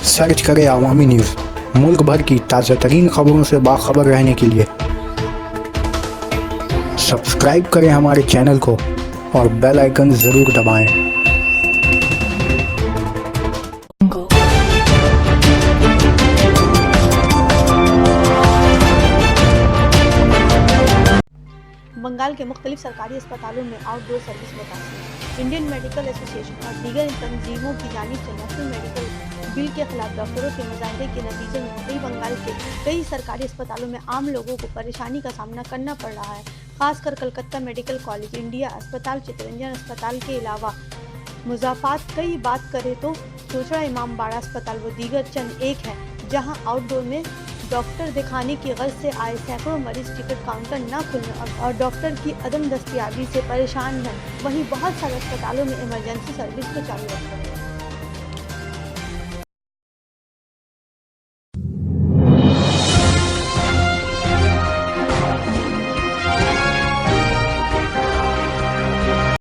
Search करें अवामी news. मुल्क भर की ताज़ा तरीन खबरों से बाखबर रहने के लिए सब्सक्राइब करें हमारे चैनल को और बेल आइकन ज़रूर दबाएं। बंगाल के मुख्तलिफ सरकारी अस्पतालों में आउटडोर सर्विस मुतासिर। इंडियन मेडिकल एसोसिएशन और दीगर तंजीमों की जानिब से नेशनल मेडिकल बिल के खिलाफ डॉक्टरों के मुजाहरे के नतीजे में उत्तरी बंगाल के कई सरकारी अस्पतालों में आम लोगों को परेशानी का सामना करना पड़ रहा है। खासकर कलकत्ता मेडिकल कॉलेज, इंडिया अस्पताल, चित्तरंजन अस्पताल के अलावा मुज़ाफ़ात कई बात करें तो चोचड़ा इमाम बाड़ा अस्पताल व दीगर चंद एक है जहां आउटडोर में डॉक्टर दिखाने की गर्ज से आए सैकड़ों मरीज टिकट काउंटर न खुलने और डॉक्टर की अदम दस्तयाबी से परेशान हैं। वहीं बहुत सारे अस्पतालों में इमरजेंसी सर्विस तो चालू है।